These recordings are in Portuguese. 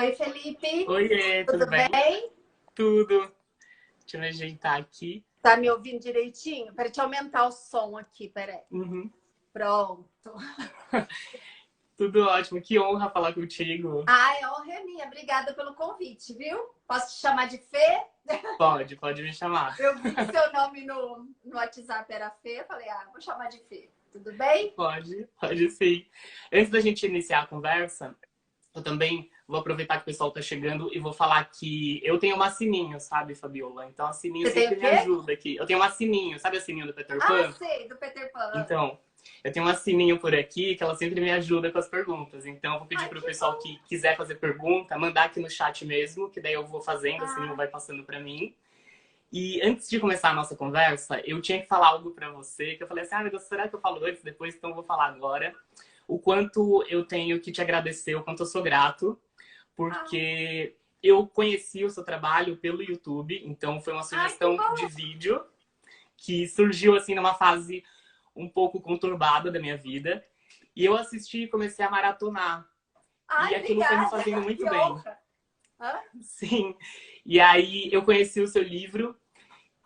Oi, Felipe. Oiê, tudo Tudo bem? bem? Tudo. Deixa eu me ajeitar aqui. Tá me ouvindo direitinho? Peraí, deixa eu aumentar o som aqui, peraí. Uhum. Pronto. Tudo ótimo. Que honra falar contigo. Ai, honra é minha. Obrigada pelo convite, viu? Posso te chamar de Fê? Pode me chamar. Eu vi que seu nome no WhatsApp era Fê. Eu falei, vou chamar de Fê. Tudo bem? Pode sim. Antes da gente iniciar a conversa, eu também vou aproveitar que o pessoal tá chegando e vou falar que eu tenho uma sininho, sabe, Fabiola? Então a sininho Você tem sempre o me quê? ajuda aqui. Eu tenho uma sininho, sabe a sininho do Peter Ah, Pan? sei, do Peter Pan. Então, eu tenho uma sininho por aqui que ela sempre me ajuda com as perguntas. Então, eu vou pedir Ai, para o que pessoal bom. que quiser fazer pergunta, mandar aqui no chat mesmo, que daí eu vou fazendo, a sininho Ah, vai passando para mim. E antes de começar a nossa conversa, eu tinha que falar algo para você, que eu falei assim, meu Deus, será que eu falo antes, depois? Então eu vou falar agora. O quanto eu tenho que te agradecer, o quanto eu sou grato, porque eu conheci o seu trabalho pelo YouTube, então foi uma que sugestão de bom. vídeo que surgiu assim numa fase um pouco conturbada da minha vida. E eu assisti e comecei a maratonar. E Ai, aquilo foi me obrigada. fazendo Que muito bem. honra. Hã? Sim. E aí eu conheci o seu livro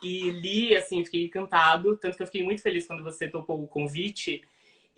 e li, assim, fiquei encantado. Tanto que eu fiquei muito feliz quando você topou o convite.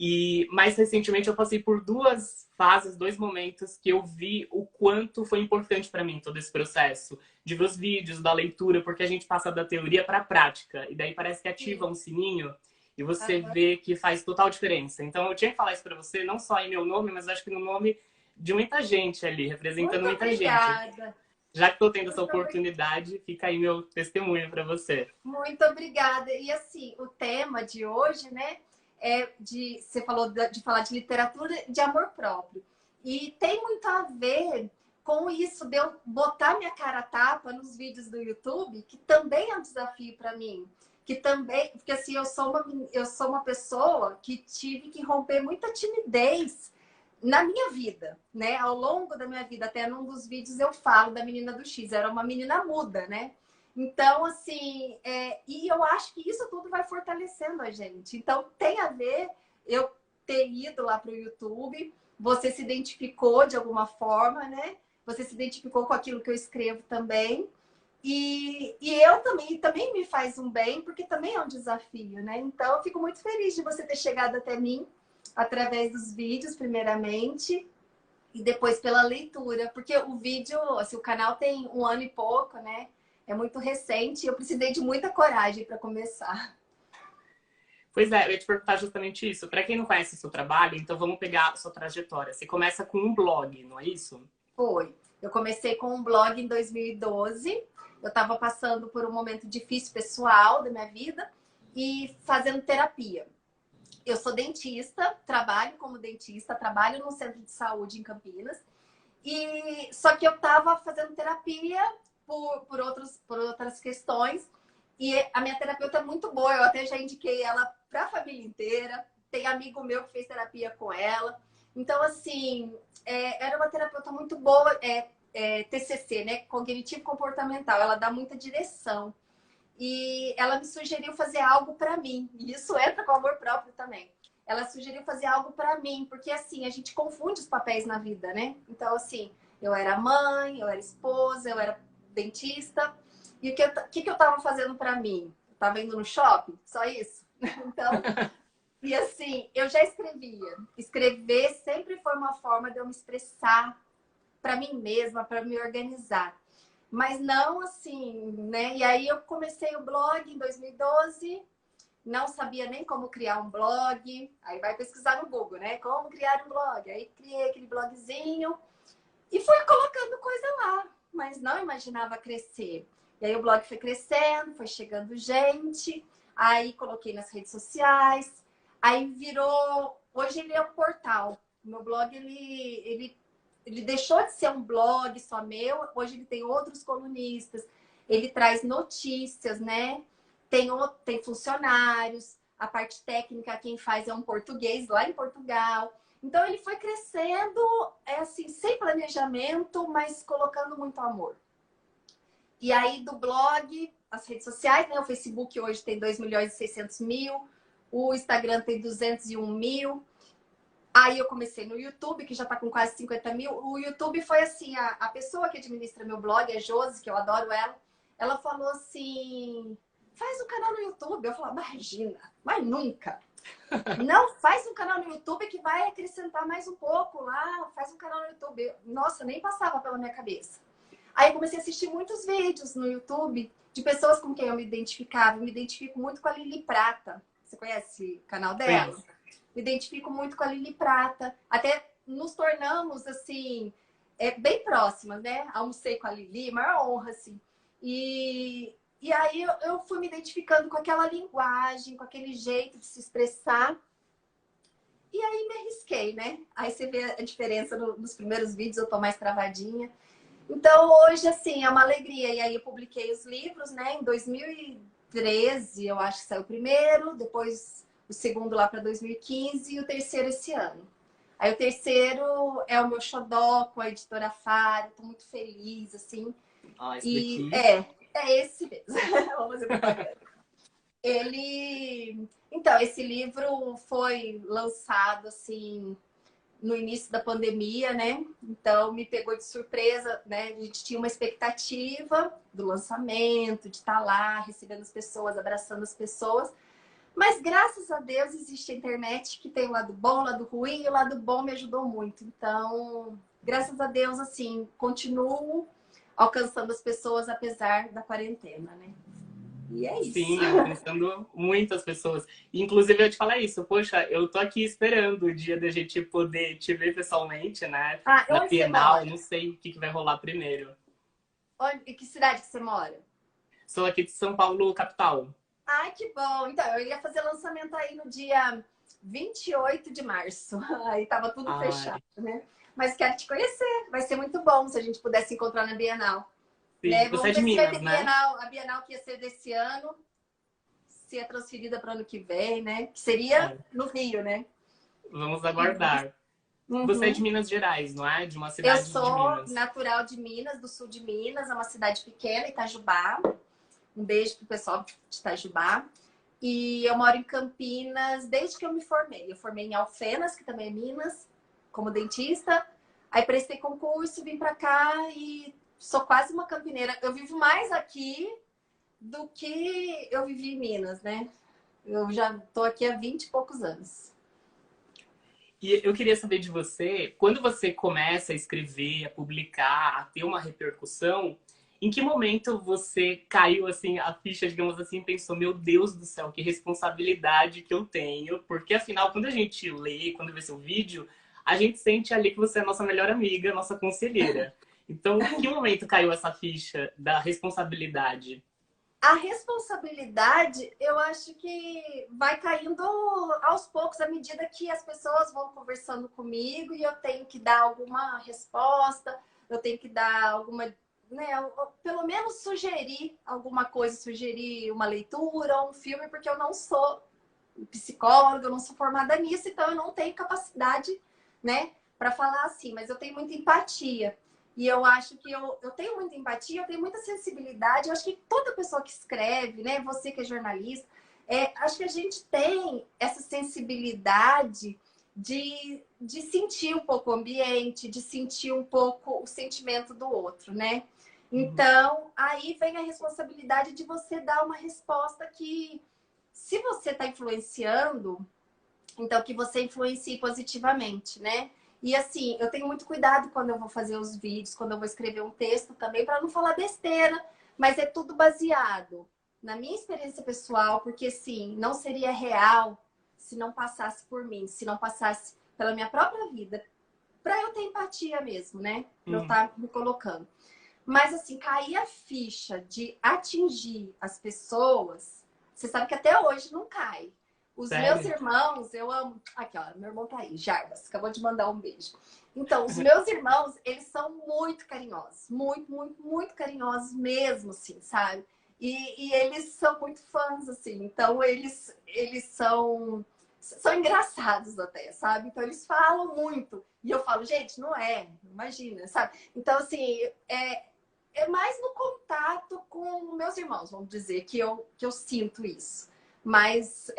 E mais recentemente eu passei por duas fases, dois momentos que eu vi o quanto foi importante para mim todo esse processo de ver os vídeos, da leitura, porque a gente passa da teoria para a prática e daí parece que ativa Sim. um sininho e você Aham. vê que faz total diferença. Então eu tinha que falar isso para você, não só em meu nome, mas acho que no nome de muita gente ali, representando Muito muita gente. obrigada. Já que estou tendo essa Muito obrigada. oportunidade, fica aí meu testemunho para você. Muito obrigada. E assim, o tema de hoje, né, você falou de falar de literatura de amor próprio. E tem muito a ver com isso de eu botar minha cara a tapa nos vídeos do YouTube, que também é um desafio para mim. Que também, porque assim, eu sou uma pessoa que tive que romper muita timidez na minha vida, né? Ao longo da minha vida, até num dos vídeos eu falo da menina do X, era uma menina muda, né? Então, assim, e eu acho que isso tudo vai fortalecendo a gente. Então, tem a ver eu ter ido lá para o YouTube, você se identificou de alguma forma, né? Você se identificou com aquilo que eu escrevo também. E eu também me faz um bem, porque também é um desafio, né? Então, eu fico muito feliz de você ter chegado até mim, através dos vídeos, primeiramente, e depois pela leitura, porque o vídeo, assim, o canal tem 1 ano e pouco, né? É muito recente e eu precisei de muita coragem para começar. Pois é, eu ia te perguntar justamente isso. Para quem não conhece o seu trabalho, então vamos pegar a sua trajetória. Você começa com um blog, não é isso? Foi. Eu comecei com um blog em 2012. Eu estava passando por um momento difícil pessoal da minha vida e fazendo terapia. Eu sou dentista, trabalho como dentista, trabalho num centro de saúde em Campinas. E só que eu estava fazendo terapia por outras questões. E a minha terapeuta é muito boa, eu até já indiquei ela para a família inteira. Tem amigo meu que fez terapia com ela. Então, assim, era uma terapeuta muito boa, TCC, né? Cognitivo comportamental. Ela dá muita direção. E ela me sugeriu fazer algo para mim. E isso entra com amor próprio também. Ela sugeriu fazer algo para mim, porque assim, a gente confunde os papéis na vida, né? Então, assim, eu era mãe, eu era esposa, eu era dentista. E o que eu tava fazendo para mim? Eu tava indo no shopping? Só isso? Então, e assim, eu já escrevia. Escrever sempre foi uma forma de eu me expressar para mim mesma, para me organizar. Mas não assim, né? E aí eu comecei o blog em 2012, não sabia nem como criar um blog. Aí vai pesquisar no Google, né? Como criar um blog. Aí criei aquele blogzinho e fui colocando coisa lá, mas não imaginava crescer. E aí o blog foi crescendo, foi chegando gente, aí coloquei nas redes sociais, aí virou. Hoje ele é um portal. O meu blog ele deixou de ser um blog só meu, hoje ele tem outros colunistas, ele traz notícias, né? Tem funcionários, a parte técnica quem faz é um português lá em Portugal. Então ele foi crescendo, assim, sem planejamento, mas colocando muito amor. E aí do blog, as redes sociais, né? O Facebook hoje tem 2.600.000, o Instagram tem 201 mil. Aí eu comecei no YouTube, que já tá com quase 50 mil. O YouTube foi assim, a pessoa que administra meu blog, a Josi, que eu adoro ela falou assim, faz um canal no YouTube. Eu falei, imagina, mas nunca. Não, faz um canal no YouTube que vai acrescentar mais um pouco lá, faz um canal no YouTube. Nossa, nem passava pela minha cabeça. Aí eu comecei a assistir muitos vídeos no YouTube de pessoas com quem eu me identificava. Eu me identifico muito com a Lili Prata. Você conhece o canal dela? Conheço. Me identifico muito com a Lili Prata. Até nos tornamos, assim, bem próximas, né? Almocei com a Lili, maior honra, assim. E aí eu fui me identificando com aquela linguagem, com aquele jeito de se expressar. E aí me arrisquei, né? Aí você vê a diferença nos primeiros vídeos, eu tô mais travadinha. Então, hoje, assim, é uma alegria. E aí eu publiquei os livros, né? Em 2013, eu acho que saiu o primeiro. Depois, o segundo lá para 2015 e o terceiro esse ano. Aí o terceiro é o meu xodó com a editora Faro. Tô muito feliz, assim. Ó, esse E daqui. é esse mesmo. Vamos fazer propaganda. Então, esse livro foi lançado, assim, no início da pandemia, né? Então me pegou de surpresa, né? A gente tinha uma expectativa do lançamento, de estar lá, recebendo as pessoas, abraçando as pessoas. Mas graças a Deus existe a internet que tem o lado bom, o lado ruim, e o lado bom me ajudou muito. Então, graças a Deus, assim, continuo alcançando as pessoas apesar da quarentena, né? E é isso. Sim, alcançando muitas pessoas. Inclusive, eu ia te falar isso. Poxa, eu tô aqui esperando o dia da gente poder te ver pessoalmente, né? Ah, Na onde você Bienal, mora? não sei o que vai rolar primeiro. Em que cidade que você mora? Sou aqui de São Paulo, capital. Ai, que bom. Então, eu ia fazer lançamento aí no dia 28 de março. Aí tava tudo fechado, Ai, né? Mas quero te conhecer. Vai ser muito bom se a gente puder se encontrar na Bienal, sim. né? Você é Vamos de ver se vai Minas, ter né? Bienal. A Bienal que ia ser desse ano, se é transferida para ano que vem, né? Que seria É, no Rio, né? vamos aguardar. Você é de Uhum. Minas Gerais, não é? De uma Eu cidade de sou Minas. natural de Minas, do sul de Minas, é uma cidade pequena, Itajubá. Um beijo pro pessoal de Itajubá. E eu moro em Campinas desde que eu me formei. Eu formei em Alfenas, que também é Minas, como dentista. Aí prestei concurso, vim para cá e sou quase uma campineira. Eu vivo mais aqui do que eu vivi em Minas, né? Eu já tô aqui há 20 e poucos anos. E eu queria saber de você, quando você começa a escrever, a publicar, a ter uma repercussão, em que momento você caiu assim, a ficha, digamos assim, e pensou, meu Deus do céu, que responsabilidade que eu tenho, porque afinal, quando a gente lê, quando vê seu vídeo, a gente sente ali que você é nossa melhor amiga, nossa conselheira. Então, que momento caiu essa ficha da responsabilidade? A responsabilidade, eu acho que vai caindo aos poucos, à medida que as pessoas vão conversando comigo e eu tenho que dar alguma resposta, eu tenho que dar alguma, né, pelo menos sugerir alguma coisa, sugerir uma leitura ou um filme, porque eu não sou psicóloga, eu não sou formada nisso, então eu não tenho capacidade, né, para falar assim, mas eu tenho muita empatia. E eu acho que eu tenho muita empatia, eu tenho muita sensibilidade. Eu acho que toda pessoa que escreve, né? Você que é jornalista, acho que a gente tem essa sensibilidade de sentir um pouco o ambiente, de sentir um pouco o sentimento do outro, né? Uhum. Então, aí vem a responsabilidade de você dar uma resposta que, se você está influenciando, então, que você influencie positivamente, né? E assim, eu tenho muito cuidado quando eu vou fazer os vídeos, quando eu vou escrever um texto também, para não falar besteira, mas é tudo baseado na minha experiência pessoal, porque sim, não seria real se não passasse por mim, se não passasse pela minha própria vida, para eu ter empatia mesmo, né? Para eu Uhum. estar me colocando. Mas assim, cair a ficha de atingir as pessoas, você sabe que até hoje não cai. Os meus Sério? irmãos, eu amo. Aqui, ó, meu irmão tá aí, Jarbas, acabou de mandar um beijo. Então, os meus irmãos, eles são muito carinhosos. Muito, muito, muito carinhosos mesmo, assim, sabe? E eles são muito fãs, assim. Então, eles são engraçados até, sabe? Então, eles falam muito. E eu falo, gente, não é, imagina, sabe? Então, assim, é mais no contato com meus irmãos, vamos dizer, que eu sinto isso. Mas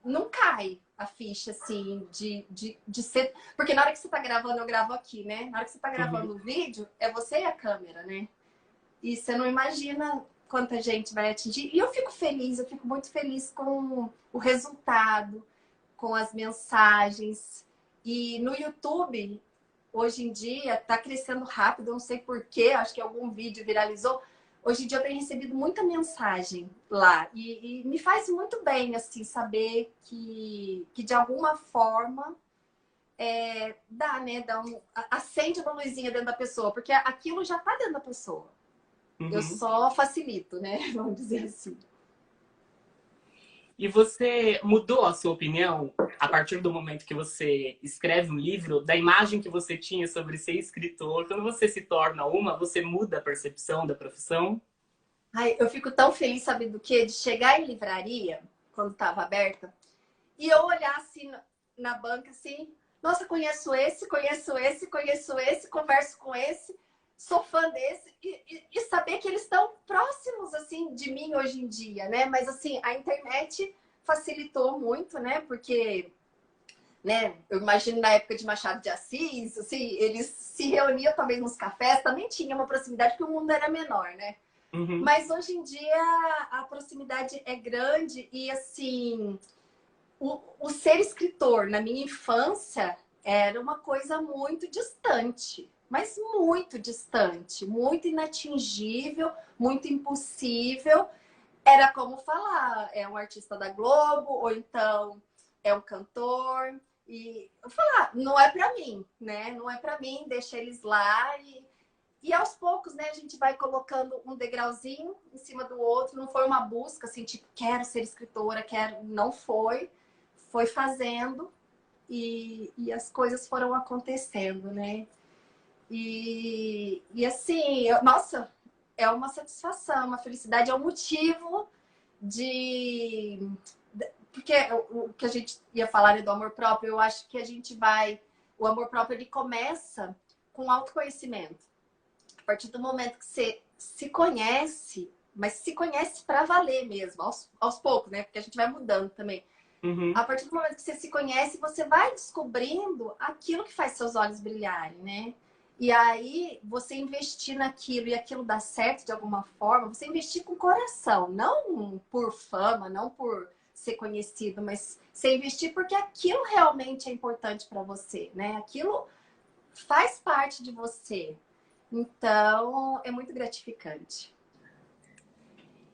não cai. a ficha, assim, de ser... Porque na hora que você tá gravando, eu gravo aqui, né? Na hora que você tá gravando o vídeo, é você e a câmera, né? E você não imagina quanta gente vai atingir. E eu fico feliz, eu fico muito feliz com o resultado, com as mensagens. E no YouTube, hoje em dia, tá crescendo rápido, eu não sei porquê, acho que algum vídeo viralizou. Hoje em dia eu tenho recebido muita mensagem lá. E me faz muito bem, assim, saber que de alguma forma dá, né? Acende uma luzinha dentro da pessoa, porque aquilo já tá dentro da pessoa. Eu Uhum. só facilito, né? Vamos dizer assim. E você mudou a sua opinião a partir do momento que você escreve um livro, da imagem que você tinha sobre ser escritor? Quando você se torna uma, você muda a percepção da profissão? Ai, eu fico tão feliz, sabe do quê? De chegar em livraria, quando estava aberta, e eu olhar assim na banca, assim, nossa, conheço esse, conheço esse, conheço esse, converso com esse, sou fã desse, e saber que eles estão próximos, assim, de mim hoje em dia, né? Mas, assim, a internet facilitou muito, né? Porque, né, eu imagino na época de Machado de Assis, assim, eles se reuniam talvez nos cafés, também tinha uma proximidade, porque o mundo era menor, né? Uhum. Mas hoje em dia a proximidade é grande e, assim, o ser escritor na minha infância era uma coisa muito distante, mas muito distante, muito inatingível, muito impossível. Era como falar, é um artista da Globo, ou então é um cantor. E eu falar, não é para mim, né? Não é para mim, deixa eles lá e aos poucos, né, a gente vai colocando um degrauzinho em cima do outro. Não foi uma busca assim, tipo, quero ser escritora, quero. Não foi. Foi fazendo e as coisas foram acontecendo, né? E assim, nossa, é uma satisfação, uma felicidade, é um motivo de. Porque o que a gente ia falar, né, do amor próprio, eu acho que a gente vai. O amor próprio ele começa com autoconhecimento. A partir do momento que você se conhece, mas se conhece para valer mesmo, aos poucos, né? Porque a gente vai mudando também. Uhum. A partir do momento que você se conhece, você vai descobrindo aquilo que faz seus olhos brilharem, né? E aí, você investir naquilo e aquilo dar certo de alguma forma, você investir com o coração, não por fama, não por ser conhecido, mas você investir porque aquilo realmente é importante para você, né? Aquilo faz parte de você. Então, é muito gratificante.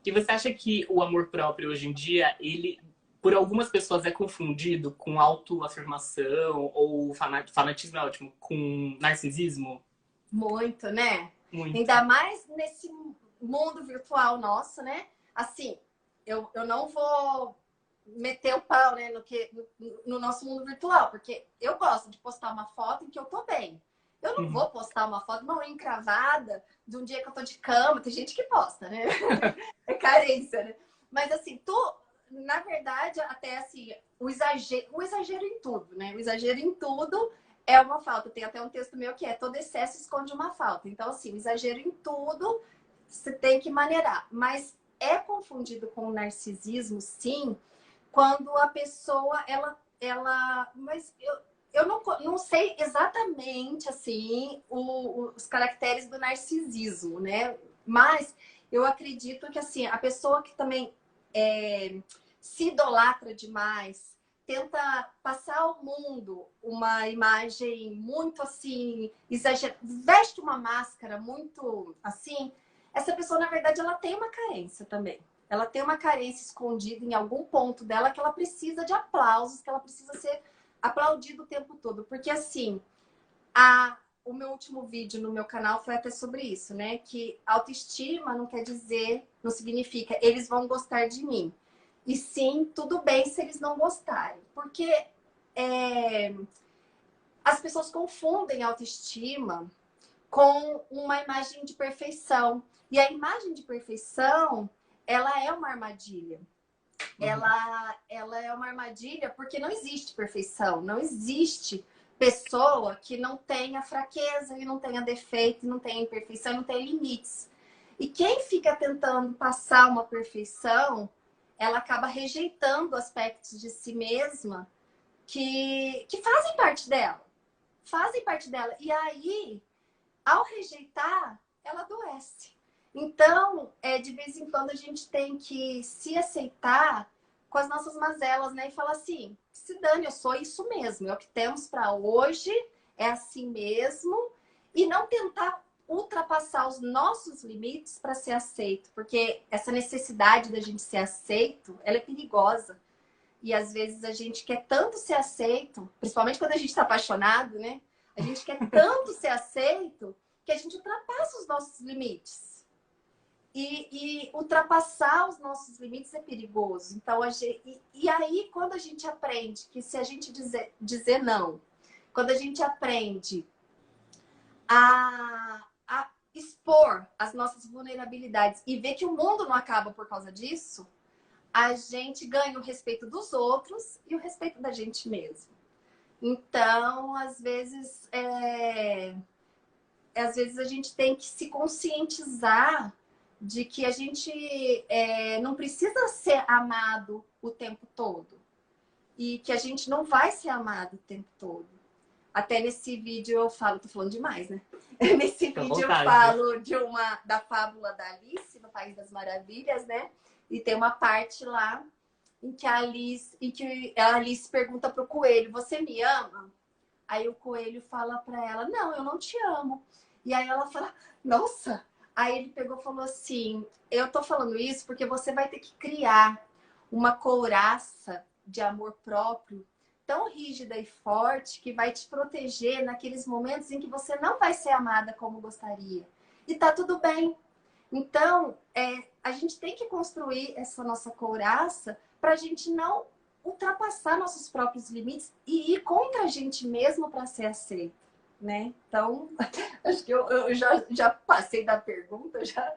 E você acha que o amor próprio hoje em dia, ele, por algumas pessoas, é confundido com autoafirmação ou fanatismo é ótimo, com narcisismo? Muito, né? Muito. Ainda mais nesse mundo virtual nosso, né? Assim, eu não vou meter o pau, né, no nosso mundo virtual, porque eu gosto de postar uma foto em que eu tô bem. Eu não Uhum. vou postar uma foto, uma unha encravada, de um dia que eu tô de cama. Tem gente que posta, né? É carência, né? Mas assim, na verdade, até assim, o exagero em tudo, né? O exagero em tudo é uma falta. Tem até um texto meu que é todo excesso esconde uma falta. Então, assim, o exagero em tudo você tem que maneirar. Mas é confundido com o narcisismo, sim, quando a pessoa, mas eu não sei exatamente, assim, os caracteres do narcisismo, né? Mas eu acredito que, assim, a pessoa que também se idolatra demais, tenta passar ao mundo uma imagem muito, assim, exagerada, veste uma máscara muito, assim, essa pessoa, na verdade, ela tem uma carência também. Ela tem uma carência escondida em algum ponto dela que ela precisa de aplausos, que ela precisa ser aplaudida o tempo todo. Porque, assim, o meu último vídeo no meu canal foi até sobre isso, né? Que autoestima não quer dizer, não significa eles vão gostar de mim. E sim, tudo bem se eles não gostarem. Porque as pessoas confundem autoestima com uma imagem de perfeição. E a imagem de perfeição, ela é uma armadilha. Uhum. Ela é uma armadilha porque não existe perfeição, não existe pessoa que não tenha fraqueza, e não tenha defeito, não tenha imperfeição, não tenha limites. E quem fica tentando passar uma perfeição, ela acaba rejeitando aspectos de si mesma que fazem parte dela. Fazem parte dela. E aí, ao rejeitar, ela adoece. Então, de vez em quando a gente tem que se aceitar com as nossas mazelas, né? E falar assim, se dane, eu sou isso mesmo. É o que temos para hoje, é assim mesmo. E não tentar ultrapassar os nossos limites para ser aceito. Porque essa necessidade da gente ser aceito, ela é perigosa. E às vezes a gente quer tanto ser aceito, principalmente quando a gente está apaixonado, né? A gente quer tanto ser aceito que a gente ultrapassa os nossos limites. E ultrapassar os nossos limites é perigoso. Então, e aí, quando a gente aprende que se a gente dizer não, quando a gente aprende a expor as nossas vulnerabilidades e ver que o mundo não acaba por causa disso, a gente ganha o respeito dos outros e o respeito da gente mesmo. Então, às vezes a gente tem que se conscientizar de que a gente não precisa ser amado o tempo todo. E que a gente não vai ser amado o tempo todo. Até nesse vídeo eu falo, tô falando demais, né? Nesse vídeo eu falo da fábula da Alice, no País das Maravilhas, né? E tem uma parte lá em que a Alice pergunta pro coelho, você me ama? Aí o coelho fala pra ela, não, eu não te amo. E aí ela fala, nossa... Aí ele pegou e falou assim, eu tô falando isso porque você vai ter que criar uma couraça de amor próprio tão rígida e forte que vai te proteger naqueles momentos em que você não vai ser amada como gostaria. E tá tudo bem. Então, a gente tem que construir essa nossa couraça para a gente não ultrapassar nossos próprios limites e ir contra a gente mesmo para ser aceito. Né? Então, acho que eu já passei da pergunta, já.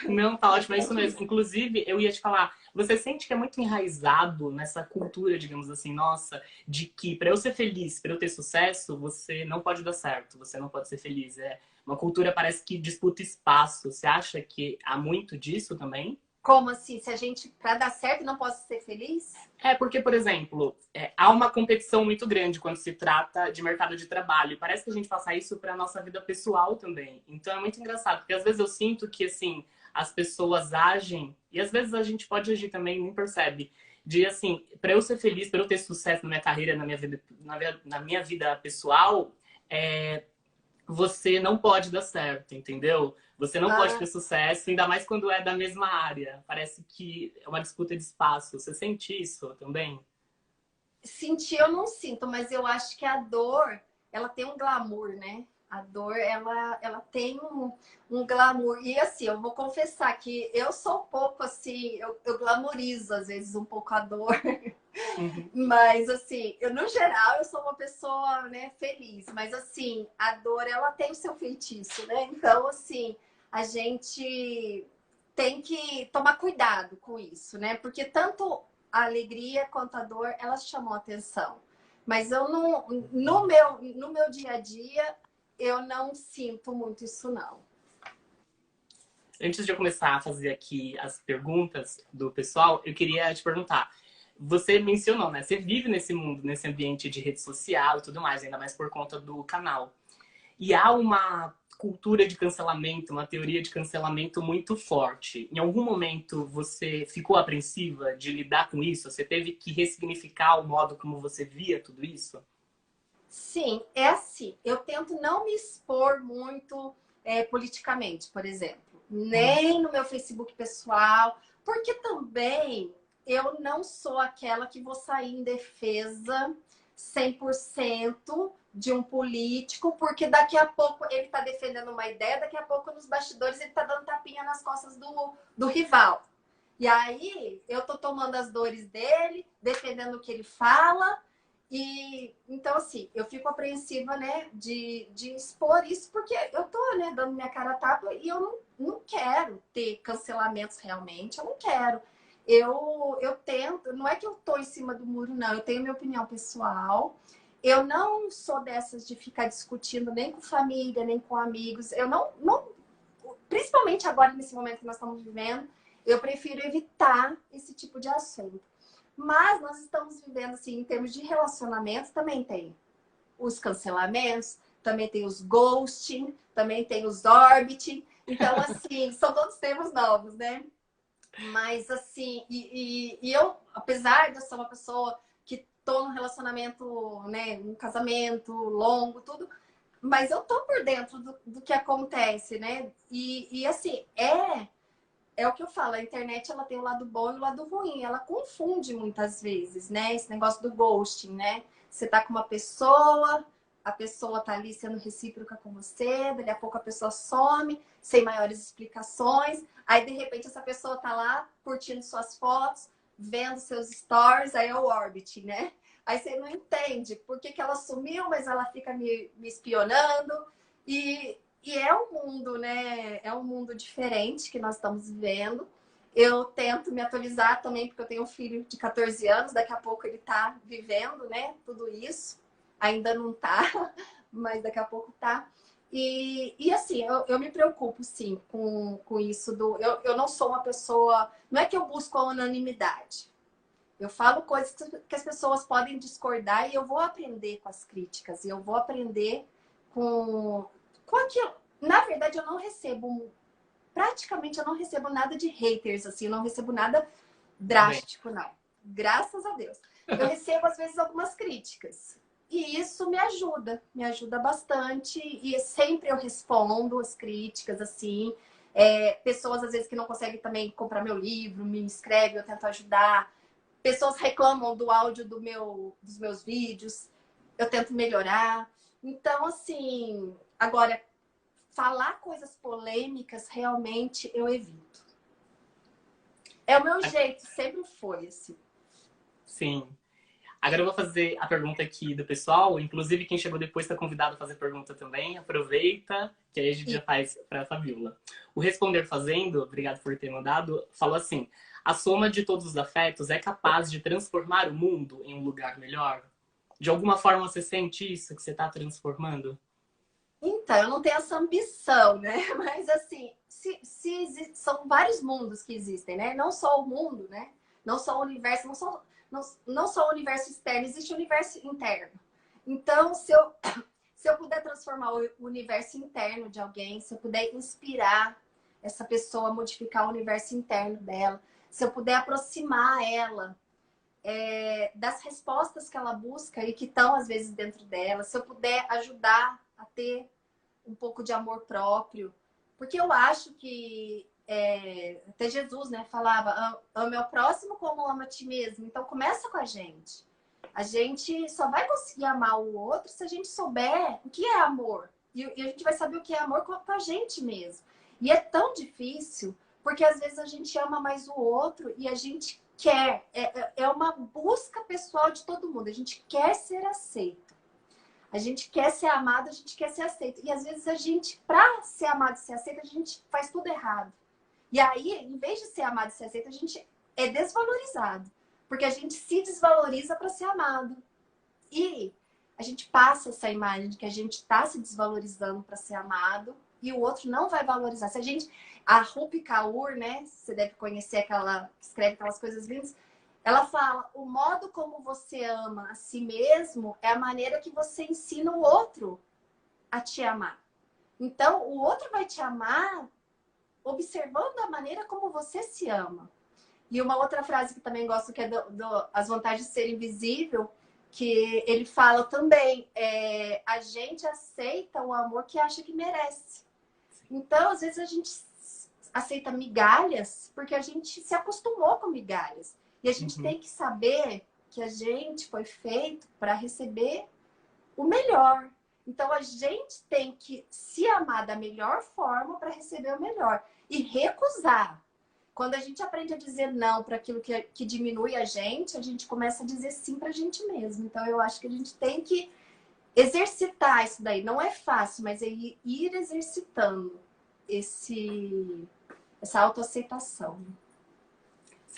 Não, tá ótimo, é isso mesmo. Inclusive, eu ia te falar, você sente que é muito enraizado nessa cultura, digamos assim, nossa, de que para eu ser feliz, para eu ter sucesso, você não pode dar certo, você não pode ser feliz. É uma cultura, parece que disputa espaço. Você acha que há muito disso também? Como assim? Se a gente, para dar certo, não posso ser feliz? Porque, por exemplo, há uma competição muito grande quando se trata de mercado de trabalho. Parece que a gente passa isso para nossa vida pessoal também. Então é muito engraçado, porque às vezes eu sinto que assim as pessoas agem e às vezes a gente pode agir também e nem percebe. De assim, para eu ser feliz, para eu ter sucesso na minha carreira, na minha vida, na minha vida pessoal, você não pode dar certo, entendeu? Você não pode ter sucesso, ainda mais quando é da mesma área. Parece que é uma disputa de espaço. Você sente isso também? Sentir eu não sinto, mas eu acho que a dor, ela tem um glamour, né? A dor, ela tem um glamour. E assim, eu vou confessar que eu sou um pouco assim, eu glamorizo às vezes um pouco a dor. Uhum. Mas assim, no geral, eu sou uma pessoa, né, feliz. Mas assim, a dor, ela tem o seu feitiço, né? Então, assim, a gente tem que tomar cuidado com isso, né? Porque tanto a alegria quanto a dor, elas chamam atenção. Mas eu não, no meu dia a dia, eu não sinto muito isso, não. Antes de eu começar a fazer aqui as perguntas do pessoal, eu queria te perguntar. Você mencionou, né? Você vive nesse mundo, nesse ambiente de rede social e tudo mais, ainda mais por conta do canal. E há uma cultura de cancelamento, uma teoria de cancelamento muito forte. Em algum momento você ficou apreensiva de lidar com isso? Você teve que ressignificar o modo como você via tudo isso? Sim, é assim. Eu tento não me expor muito politicamente, por exemplo. Nem no meu Facebook pessoal, porque também eu não sou aquela que vou sair em defesa 100% de um político, porque daqui a pouco ele está defendendo uma ideia, daqui a pouco nos bastidores ele está dando tapinha nas costas do rival. E aí eu tô tomando as dores dele, defendendo o que ele fala. E então, assim, eu fico apreensiva, né, de expor isso, porque eu tô, né, dando minha cara a tapa e eu não quero ter cancelamentos realmente, eu não quero. Eu tento, não é que eu tô em cima do muro, não, eu tenho minha opinião pessoal. Eu não sou dessas de ficar discutindo nem com família, nem com amigos. Eu não, principalmente agora nesse momento que nós estamos vivendo, eu prefiro evitar esse tipo de assunto. Mas nós estamos vivendo, assim, em termos de relacionamento, também tem os cancelamentos, também tem os ghosting, também tem os orbiting. Então, assim, são todos temas novos, né? Mas, assim, eu, apesar de eu ser uma pessoa que tô num relacionamento, né, um casamento longo, tudo, mas eu tô por dentro do que acontece, né? Assim, é o que eu falo, a internet ela tem o lado bom e o lado ruim. Ela confunde muitas vezes, né? Esse negócio do ghosting, né? Você tá com uma pessoa, a pessoa tá ali sendo recíproca com você, daqui a pouco a pessoa some, sem maiores explicações. Aí, de repente, essa pessoa tá lá curtindo suas fotos, vendo seus stories, aí é o orbit, né? Aí você não entende por que ela sumiu, mas ela fica me espionando. E é um mundo, né? É um mundo diferente que nós estamos vivendo. Eu tento me atualizar também, porque eu tenho um filho de 14 anos, daqui a pouco ele tá vivendo, né? Tudo isso. Ainda não tá, mas daqui a pouco tá. E assim, eu me preocupo, sim, com isso do. Eu não sou uma pessoa. Não é que eu busco a unanimidade. Eu falo coisas que as pessoas podem discordar e eu vou aprender com as críticas. E eu vou aprender com aquilo. Na verdade, eu não recebo, praticamente eu não recebo nada de haters, assim, eu não recebo nada drástico, não. Graças a Deus. Eu recebo, às vezes, algumas críticas. E isso me ajuda bastante. E sempre eu respondo as críticas, assim. Pessoas, às vezes, que não conseguem também comprar meu livro, me escrevem, eu tento ajudar. Pessoas reclamam do áudio dos meus vídeos, eu tento melhorar. Então, assim, agora, falar coisas polêmicas, realmente, eu evito. É o meu jeito, sempre foi assim. Sim. Agora eu vou fazer a pergunta aqui do pessoal. Inclusive, quem chegou depois está convidado a fazer pergunta também. Aproveita, que aí a gente já faz para a Fabiola. O Responder Fazendo, obrigado por ter mandado, falou assim: a soma de todos os afetos é capaz de transformar o mundo em um lugar melhor? De alguma forma você sente isso, que você está transformando? Então, eu não tenho essa ambição, né? Mas, assim, são vários mundos que existem, né? Não só o mundo, né? Não só o universo, não só o universo externo, existe o universo interno. Então, se eu puder transformar o universo interno de alguém, se eu puder inspirar essa pessoa a modificar o universo interno dela, se eu puder aproximar ela das respostas que ela busca e que estão, às vezes, dentro dela, se eu puder ajudar a ter um pouco de amor próprio, porque eu acho que até Jesus, né, falava, ame ao próximo como ama a ti mesmo. Então começa com a gente. A gente só vai conseguir amar o outro se a gente souber o que é amor. E a gente vai saber o que é amor com a gente mesmo. E é tão difícil, porque às vezes a gente ama mais o outro e a gente quer. É uma busca pessoal de todo mundo. A gente quer ser aceito. A gente quer ser amado, a gente quer ser aceito. E às vezes a gente, pra ser amado e ser aceito, a gente faz tudo errado. E aí, em vez de ser amado e ser aceito, a gente é desvalorizado. Porque a gente se desvaloriza para ser amado. E a gente passa essa imagem de que a gente está se desvalorizando para ser amado e o outro não vai valorizar. Se a gente. A Rupi Kaur, né? Você deve conhecer aquela que escreve aquelas coisas lindas. Ela fala: o modo como você ama a si mesmo é a maneira que você ensina o outro a te amar. Então, o outro vai te amar observando a maneira como você se ama. E uma outra frase que também gosto, que é As Vantagens de Ser Invisível, que ele fala também, a gente aceita o amor que acha que merece. Então, às vezes a gente aceita migalhas porque a gente se acostumou com migalhas. E a gente tem que saber que a gente foi feito para receber o melhor. Então, a gente tem que se amar da melhor forma para receber o melhor. E recusar. Quando a gente aprende a dizer não para aquilo que diminui a gente começa a dizer sim para a gente mesmo. Então, eu acho que a gente tem que exercitar isso daí. Não é fácil, mas é ir exercitando essa autoaceitação.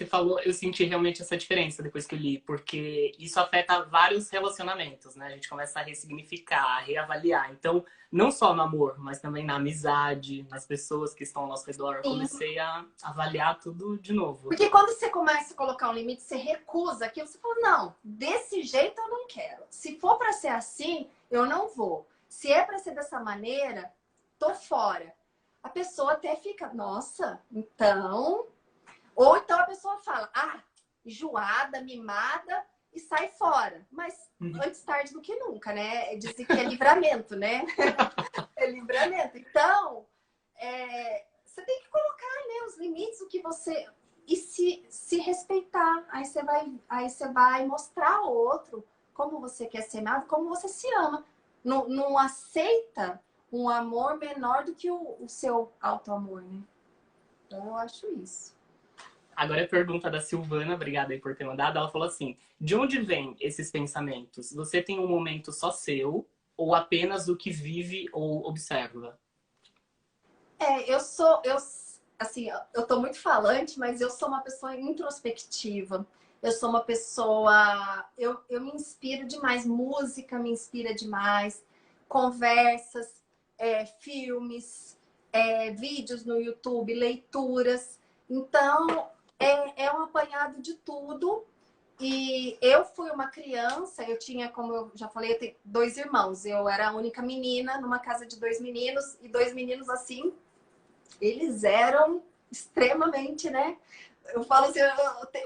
Você falou, eu senti realmente essa diferença depois que eu li, porque isso afeta vários relacionamentos, né? A gente começa a ressignificar, a reavaliar. Então, não só no amor, mas também na amizade, nas pessoas que estão ao nosso redor. Eu Sim. comecei a avaliar tudo de novo. Porque quando você começa a colocar um limite, você recusa aquilo, você fala, não, desse jeito eu não quero. Se for para ser assim, eu não vou. Se é para ser dessa maneira, tô fora. A pessoa até fica, nossa, então... Ou então a pessoa fala, ah, enjoada, mimada e sai fora. Mas antes tarde do que nunca, né? Dizem que é livramento, né? É livramento. Então, você tem que colocar, né, os limites, o que você... E se respeitar. Aí você vai mostrar ao outro como você quer ser amado, como você se ama. Não, não aceita um amor menor do que o seu auto-amor, né? Então, eu acho isso. Agora a pergunta da Silvana, obrigada aí por ter mandado. Ela falou assim: de onde vêm esses pensamentos? Você tem um momento só seu ou apenas o que vive ou observa? Assim, eu tô muito falante, mas eu sou uma pessoa introspectiva. Eu sou uma pessoa, eu me inspiro demais, música me inspira demais, conversas, filmes, vídeos no YouTube, leituras. Então, é um apanhado de tudo. E eu fui uma criança, eu tinha, como eu já falei, eu tenho 2 irmãos. Eu era a única menina numa casa de 2 meninos, e 2 meninos assim, eles eram extremamente, né? Eu falo assim,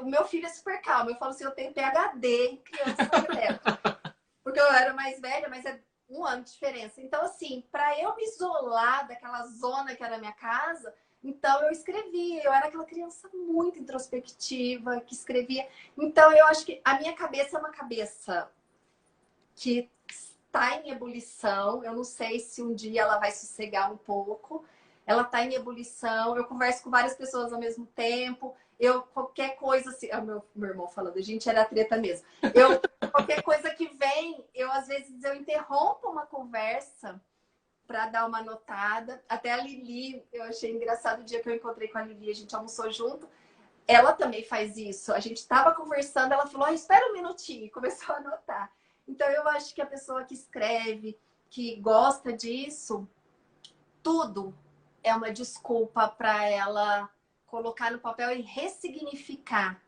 o meu filho é super calmo. Eu falo assim, eu tenho PhD em criança elétrica. Porque eu era mais velha, mas é 1 ano de diferença. Então, assim, para eu me isolar daquela zona que era a minha casa, então eu escrevia. Eu era aquela criança muito introspectiva, que escrevia. Então, eu acho que a minha cabeça é uma cabeça que está em ebulição. Eu não sei se um dia ela vai sossegar um pouco. Ela está em ebulição. Eu converso com várias pessoas ao mesmo tempo. Qualquer coisa assim... meu irmão falando, a gente era treta mesmo. Qualquer coisa que vem, às vezes eu interrompo uma conversa para dar uma notada. Até a Lili, eu achei engraçado o dia que eu encontrei com a Lili, a gente almoçou junto. Ela também faz isso. A gente estava conversando, ela falou, espera um minutinho, e começou a anotar. Então eu acho que a pessoa que escreve, que gosta disso, tudo é uma desculpa para ela colocar no papel e ressignificar.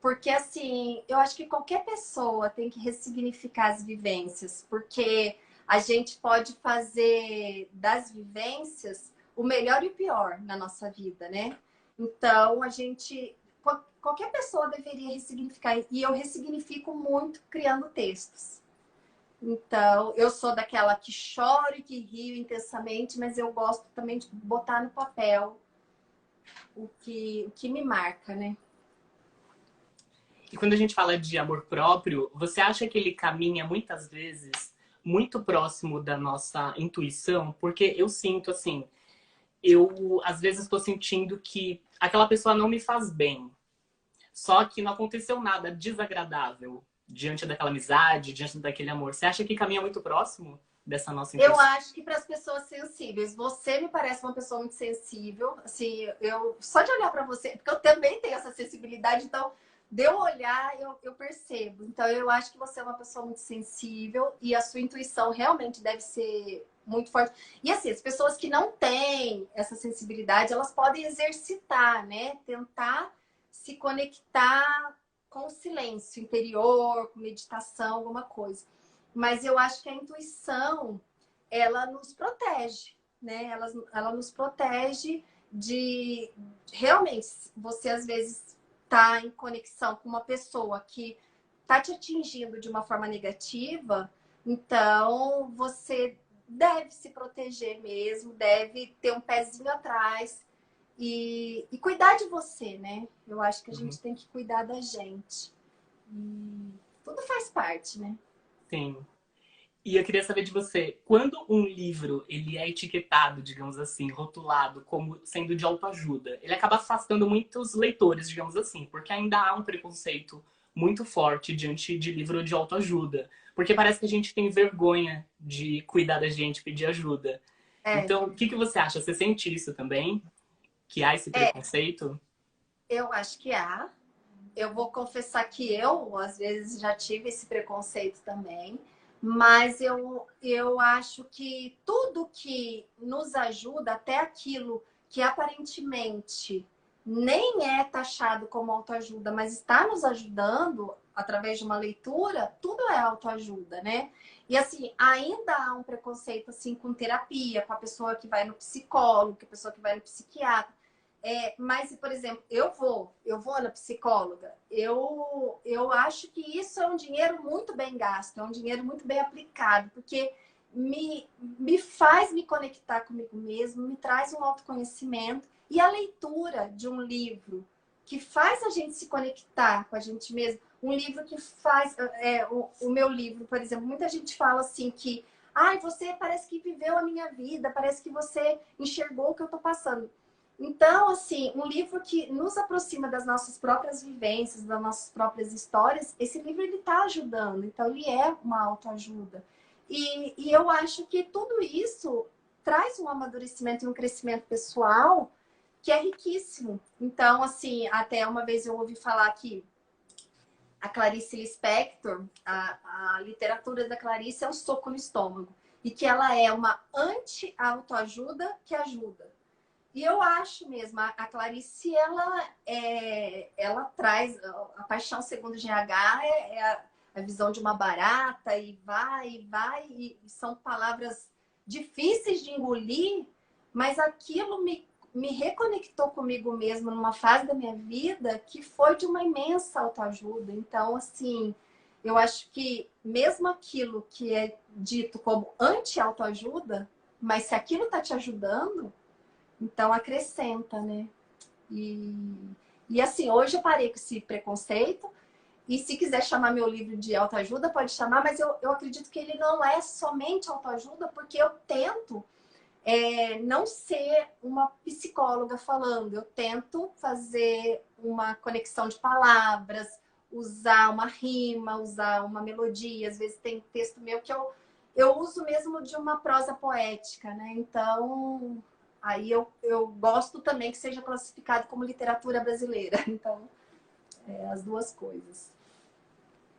Porque, assim, eu acho que qualquer pessoa tem que ressignificar as vivências, porque a gente pode fazer das vivências o melhor e o pior na nossa vida, né? Então, qualquer pessoa deveria ressignificar. E eu ressignifico muito criando textos. Então, eu sou daquela que choro e que rio intensamente, mas eu gosto também de botar no papel o que me marca, né? E quando a gente fala de amor próprio, você acha que ele caminha muitas vezes muito próximo da nossa intuição? Porque eu sinto assim, eu às vezes estou sentindo que aquela pessoa não me faz bem. Só que não aconteceu nada desagradável diante daquela amizade, diante daquele amor. Você acha que caminha muito próximo dessa nossa Eu intuição? acho que para as pessoas sensíveis, você me parece uma pessoa muito sensível. Assim, eu só de olhar para você, porque eu também tenho essa sensibilidade, então de eu olhar, eu percebo. Então eu acho que você é uma pessoa muito sensível e a sua intuição realmente deve ser muito forte. E assim, as pessoas que não têm essa sensibilidade, elas podem exercitar, né? Tentar se conectar com o silêncio interior, com meditação, alguma coisa. Mas eu acho que a intuição, ela nos protege, né? Ela nos protege de... Realmente, você às vezes tá em conexão com uma pessoa que tá te atingindo de uma forma negativa, então você deve se proteger mesmo, deve ter um pezinho atrás e cuidar de você, né? Eu acho que a gente tem que cuidar da gente. E tudo faz parte, né? Sim. E eu queria saber de você, quando um livro ele é etiquetado, digamos assim, rotulado como sendo de autoajuda, ele acaba afastando muitos leitores, digamos assim, porque ainda há um preconceito muito forte diante de livro de autoajuda, porque parece que a gente tem vergonha de cuidar da gente, pedir ajuda. Então, o que você acha? Você sente isso também? Que há esse preconceito? Eu acho que há. eu vou confessar que eu, às vezes, já tive esse preconceito também, mas eu acho que tudo que nos ajuda, até aquilo que aparentemente nem é taxado como autoajuda, mas está nos ajudando através de uma leitura, tudo é autoajuda, né? E assim, ainda há um preconceito assim com terapia, com a pessoa que vai no psicólogo, com a pessoa que vai no psiquiatra. Mas, por exemplo, eu vou na psicóloga, eu acho que isso é um dinheiro muito bem gasto, é um dinheiro muito bem aplicado, porque me faz me conectar comigo mesmo, me traz um autoconhecimento, e a leitura de um livro que faz a gente se conectar com a gente mesmo, um livro que faz, o meu livro, por exemplo, muita gente fala assim que, ai, você parece que viveu a minha vida, parece que você enxergou o que eu tô passando. Então, assim, um livro que nos aproxima das nossas próprias vivências, das nossas próprias histórias, esse livro ele está ajudando. Então, ele é uma autoajuda. E eu acho que tudo isso traz um amadurecimento e um crescimento pessoal que é riquíssimo. Então, assim, até uma vez eu ouvi falar que a Clarice Lispector, a literatura da Clarice é um soco no estômago. E que ela é uma anti-autoajuda que ajuda. E eu acho mesmo, a Clarice, ela traz a paixão segundo GH, a visão de uma barata, e são palavras difíceis de engolir, mas aquilo me reconectou comigo mesmo numa fase da minha vida que foi de uma imensa autoajuda. Então, assim, eu acho que mesmo aquilo que é dito como anti-autoajuda, mas se aquilo está te ajudando, então acrescenta, né? E assim, hoje eu parei com esse preconceito. E se quiser chamar meu livro de autoajuda, pode chamar, mas eu acredito que ele não é somente autoajuda, porque eu tento não ser uma psicóloga falando. Eu tento fazer uma conexão de palavras, usar uma rima, usar uma melodia. Às vezes tem texto meu que eu uso mesmo de uma prosa poética, né? Então, aí eu gosto também que seja classificado como literatura brasileira. Então, as duas coisas.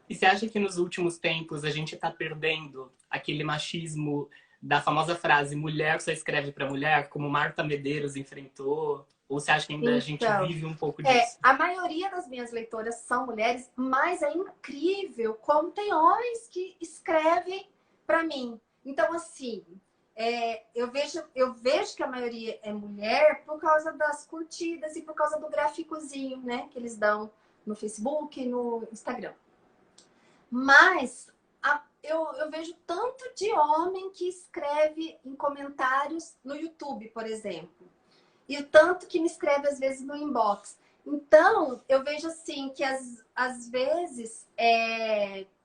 E você acha que nos últimos tempos a gente está perdendo aquele machismo da famosa frase mulher só escreve para mulher, como Marta Medeiros enfrentou? Ou você acha que ainda a gente Então, vive um pouco disso? a maioria das minhas leitoras são mulheres, mas é incrível como tem homens que escrevem para mim. Então, assim, eu vejo que a maioria é mulher por causa das curtidas e por causa do gráficozinho, né? Que eles dão no Facebook e no Instagram. Mas eu vejo tanto de homem que escreve em comentários no YouTube, por exemplo. E o tanto que me escreve, às vezes, no inbox. Então, eu vejo assim que às vezes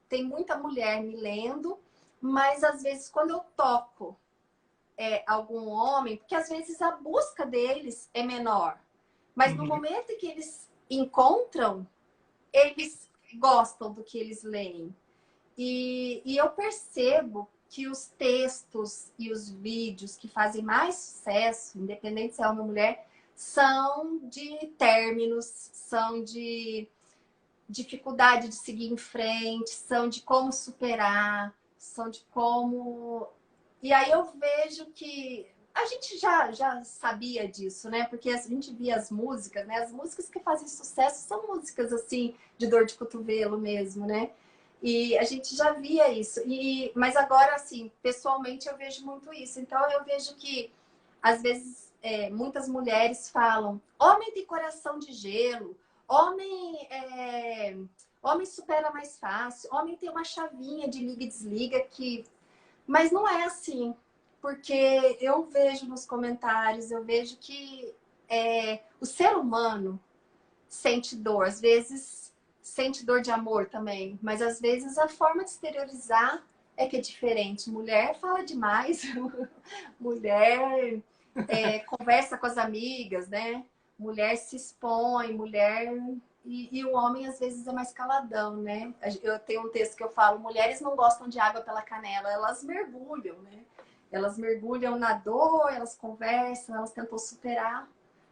tem muita mulher me lendo, mas às vezes quando eu toco algum homem, porque às vezes a busca deles é menor. Mas no Uhum. momento em que eles encontram, eles gostam do que eles leem. E eu percebo que os textos e os vídeos que fazem mais sucesso, independente se é uma mulher, são de términos, são de dificuldade de seguir em frente, são de como superar, são de como. E aí eu vejo que a gente já sabia disso, né? Porque a gente via as músicas, né? As músicas que fazem sucesso são músicas assim de dor de cotovelo mesmo, né? E a gente já via isso. Mas agora, assim, pessoalmente eu vejo muito isso. Então eu vejo que, às vezes, muitas mulheres falam: homem tem coração de gelo, homem supera mais fácil, homem tem uma chavinha de liga e desliga que. Mas não é assim. Porque eu vejo nos comentários, eu vejo que o ser humano sente dor, às vezes sente dor de amor também, mas às vezes a forma de exteriorizar é que é diferente. Mulher fala demais, mulher conversa com as amigas, né? Mulher se expõe, mulher. E o homem às vezes é mais caladão, né? Eu tenho um texto que eu falo: mulheres não gostam de água pela canela, elas mergulham, né? Elas mergulham na dor, elas conversam, elas tentam superar,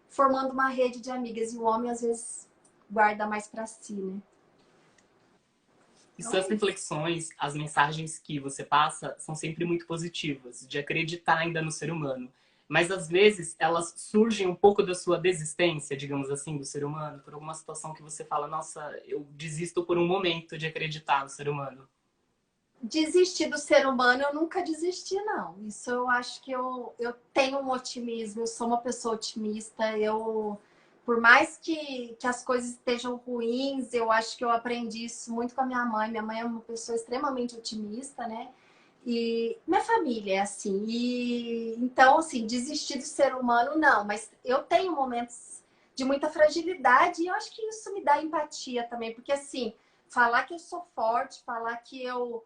formando uma rede de amigas. E o homem, às vezes, guarda mais para si, né? E suas reflexões, as mensagens que você passa, são sempre muito positivas, de acreditar ainda no ser humano. Mas, às vezes, elas surgem um pouco da sua desistência, digamos assim, do ser humano, por alguma situação que você fala, nossa, eu desisto por um momento de acreditar no ser humano. Desistir do ser humano, eu nunca desisti, não. Isso eu acho que eu tenho um otimismo, eu sou uma pessoa otimista, por mais que as coisas estejam ruins, eu acho que eu aprendi isso muito com a minha mãe. Minha mãe é uma pessoa extremamente otimista, né? E minha família é assim. E então, assim, desistir do ser humano, não. Mas eu tenho momentos de muita fragilidade e eu acho que isso me dá empatia também. Porque, assim, falar que eu sou forte, falar que eu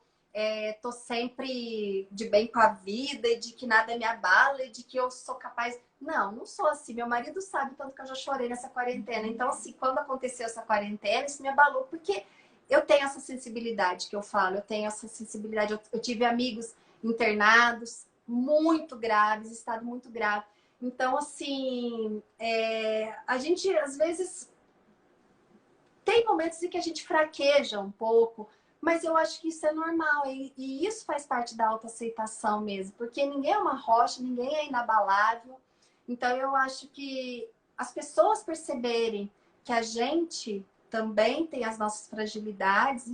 tô sempre de bem com a vida e de que nada me abala e de que eu sou capaz. Não, não sou assim. Meu marido sabe tanto que eu já chorei nessa quarentena. Então, assim, quando aconteceu essa quarentena, isso me abalou, porque eu tenho essa sensibilidade que eu falo, eu tenho essa sensibilidade. Eu tive amigos internados, muito graves, estado muito grave. Então, assim, a gente, às vezes, tem momentos em que a gente fraqueja um pouco, mas eu acho que isso é normal e isso faz parte da autoaceitação mesmo, porque ninguém é uma rocha, ninguém é inabalável. Então eu acho que as pessoas perceberem que a gente também tem as nossas fragilidades,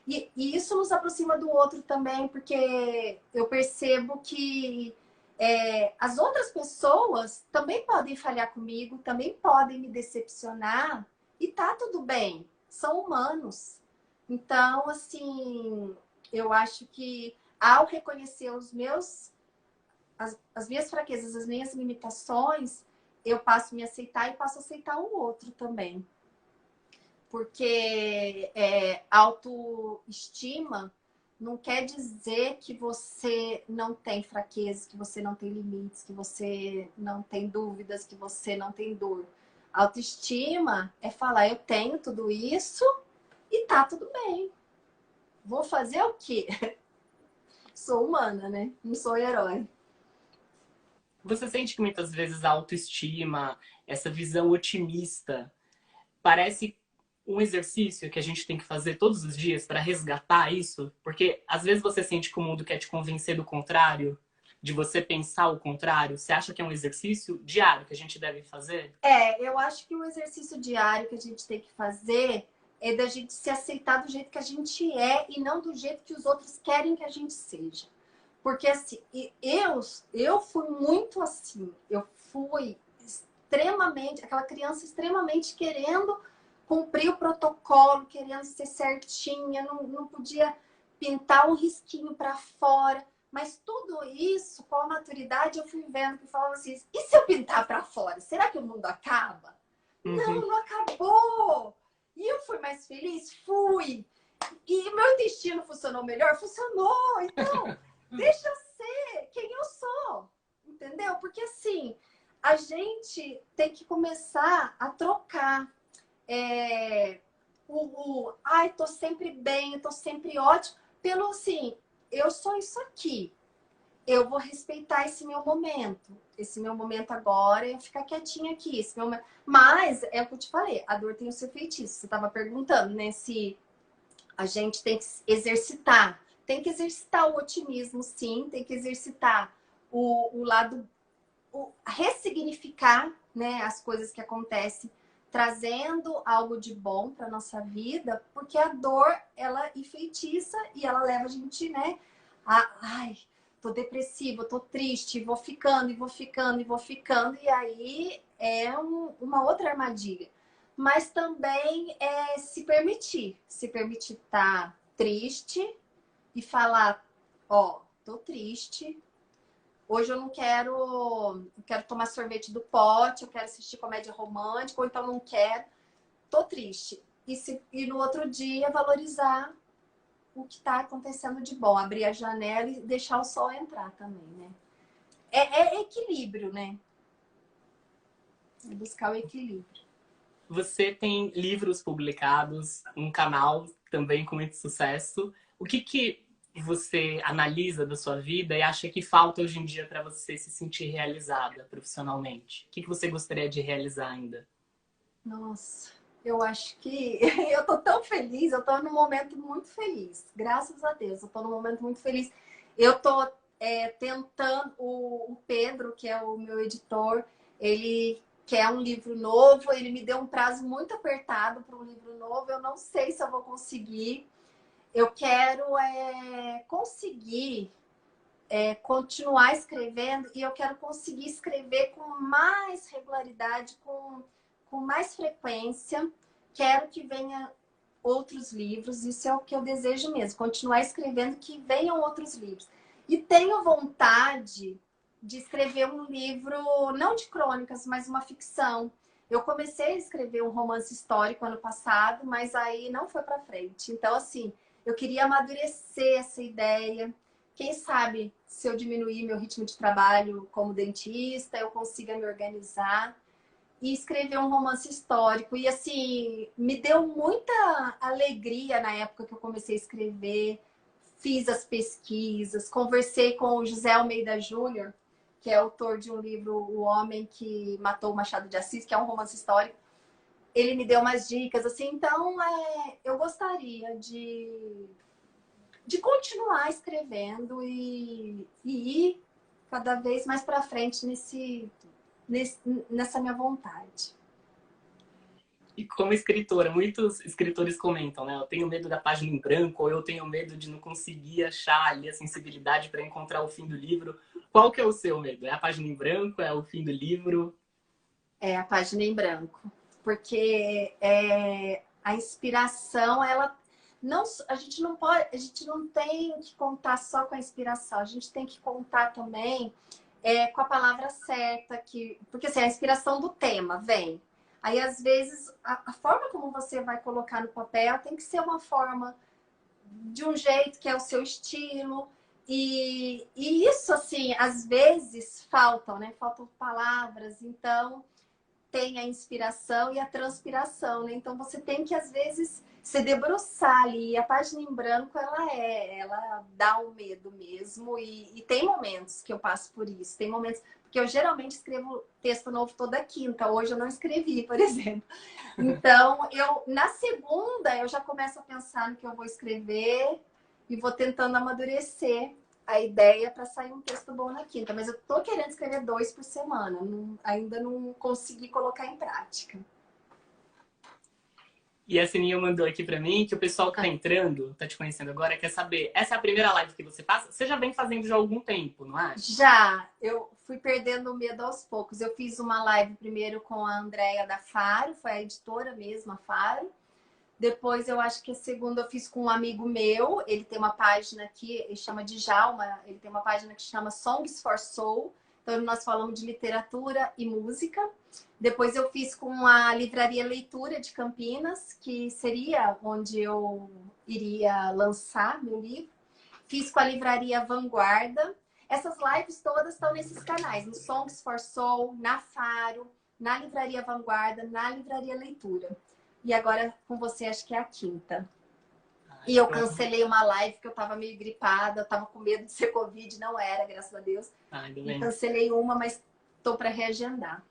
e isso nos aproxima do outro também, porque eu percebo que as outras pessoas também podem falhar comigo, também podem me decepcionar, e tá tudo bem, são humanos. Então, assim, eu acho que ao reconhecer as minhas fraquezas, as minhas limitações, eu passo a me aceitar e passo a aceitar o outro também. Porque autoestima não quer dizer que você não tem fraquezas, que você não tem limites, que você não tem dúvidas, que você não tem dor. Autoestima é falar, eu tenho tudo isso e tá tudo bem. Vou fazer o quê? Sou humana, né? Não sou herói. Você sente que muitas vezes a autoestima, essa visão otimista, parece um exercício que a gente tem que fazer todos os dias para resgatar isso? Porque às vezes você sente que o mundo quer te convencer do contrário, de você pensar o contrário. Você acha que é um exercício diário que a gente deve fazer? Eu acho que o exercício diário que a gente tem que fazer é da gente se aceitar do jeito que a gente é e não do jeito que os outros querem que a gente seja. Porque assim, eu fui muito assim. Eu fui extremamente, aquela criança extremamente querendo cumprir o protocolo, querendo ser certinha, não podia pintar um risquinho para fora. Mas tudo isso, com a maturidade, eu fui vendo que falava assim: e se eu pintar para fora? Será que o mundo acaba? Não, Uhum. não acabou! E eu fui mais feliz? Fui! E meu intestino funcionou melhor? Funcionou! Então, deixa eu ser quem eu sou, entendeu? Porque assim, a gente tem que começar a trocar ai, tô sempre bem, tô sempre ótimo, pelo assim, eu sou isso aqui. Eu vou respeitar esse meu momento. Esse meu momento agora, eu ficar quietinha aqui. Mas, é o que eu te falei, a dor tem o seu feitiço. Você estava perguntando, né, se a gente tem que exercitar. Tem que exercitar o otimismo, sim. Tem que exercitar o lado... ressignificar, né, as coisas que acontecem, trazendo algo de bom para nossa vida, porque a dor, ela enfeitiça e ela leva a gente, né, ai, tô depressiva, tô triste, vou ficando, e vou ficando, e vou ficando, e aí uma outra armadilha. Mas também é se permitir estar triste e falar, ó, tô triste, hoje eu não quero, eu quero tomar sorvete do pote, eu quero assistir comédia romântica, ou então não quero, tô triste. E no outro dia valorizar o que está acontecendo de bom, abrir a janela e deixar o sol entrar também, né? É equilíbrio, né? É buscar o equilíbrio. Você tem livros publicados, um canal também com muito sucesso. O que você analisa da sua vida e acha que falta hoje em dia para você se sentir realizada profissionalmente? O que você gostaria de realizar ainda? Nossa. Eu acho que eu tô tão feliz, eu tô num momento muito feliz. Graças a Deus, eu tô num momento muito feliz. Eu tô tentando, o Pedro, que é o meu editor, ele quer um livro novo, ele me deu um prazo muito apertado para um livro novo, eu não sei se eu vou conseguir. Eu quero conseguir continuar escrevendo e eu quero conseguir escrever com mais regularidade, com mais frequência. Quero que venha outros livros, isso é o que eu desejo mesmo, continuar escrevendo, que venham outros livros. E tenho vontade de escrever um livro, não de crônicas, mas uma ficção. Eu comecei a escrever um romance histórico ano passado, mas aí não foi para frente. Então, assim, eu queria amadurecer essa ideia. Quem sabe, se eu diminuir meu ritmo de trabalho como dentista, eu consiga me organizar e escrever um romance histórico. E assim, me deu muita alegria na época que eu comecei a escrever. Fiz as pesquisas, conversei com o José Almeida Júnior, que é autor de um livro, O Homem que Matou o Machado de Assis, que é um romance histórico. Ele me deu umas dicas, assim, então eu gostaria de continuar escrevendo e ir cada vez mais para frente nessa minha vontade. E como escritora, muitos escritores comentam, né? Eu tenho medo da página em branco, ou eu tenho medo de não conseguir achar ali a sensibilidade para encontrar o fim do livro. Qual que é o seu medo? É a página em branco? É o fim do livro? É a página em branco. Porque a inspiração, ela não, a gente não pode, a gente não tem que contar só com a inspiração, a gente tem que contar também com a palavra certa, porque assim, a inspiração do tema vem. Aí, às vezes, a forma como você vai colocar no papel tem que ser uma forma de um jeito que é o seu estilo. E isso, assim, às vezes faltam, né? Faltam palavras. Então, tem a inspiração e a transpiração, né? Então você tem que às vezes se debruçar ali. A página em branco ela dá um medo mesmo e tem momentos que eu passo por isso. Tem momentos porque eu geralmente escrevo texto novo toda quinta. Hoje eu não escrevi, por exemplo. Então eu na segunda eu já começo a pensar no que eu vou escrever e vou tentando amadurecer a ideia para sair um texto bom na quinta, mas eu tô querendo escrever 2 por semana, ainda não consegui colocar em prática. E a Sininha mandou aqui para mim que o pessoal que tá entrando, tá te conhecendo agora, quer saber, essa é a primeira live que você faz? Você já vem fazendo já há algum tempo, não é? Já, eu fui perdendo o medo aos poucos. Eu fiz uma live primeiro com a Andrea da Faro, foi a editora mesmo, a Faro. Depois eu acho que a segunda eu fiz com um amigo meu, ele tem uma página aqui, ele chama Djalma, ele tem uma página que chama Songs for Soul. Então nós falamos de literatura e música. Depois eu fiz com a Livraria Leitura de Campinas, que seria onde eu iria lançar meu livro. Fiz com a Livraria Vanguarda. Essas lives todas estão nesses canais, no Songs for Soul, na Faro, na Livraria Vanguarda, na Livraria Leitura. E agora com você, acho que é a quinta. E eu cancelei uma live que eu tava meio gripada, eu tava com medo de ser Covid, não era, graças a Deus. E cancelei uma, mas tô para reagendar.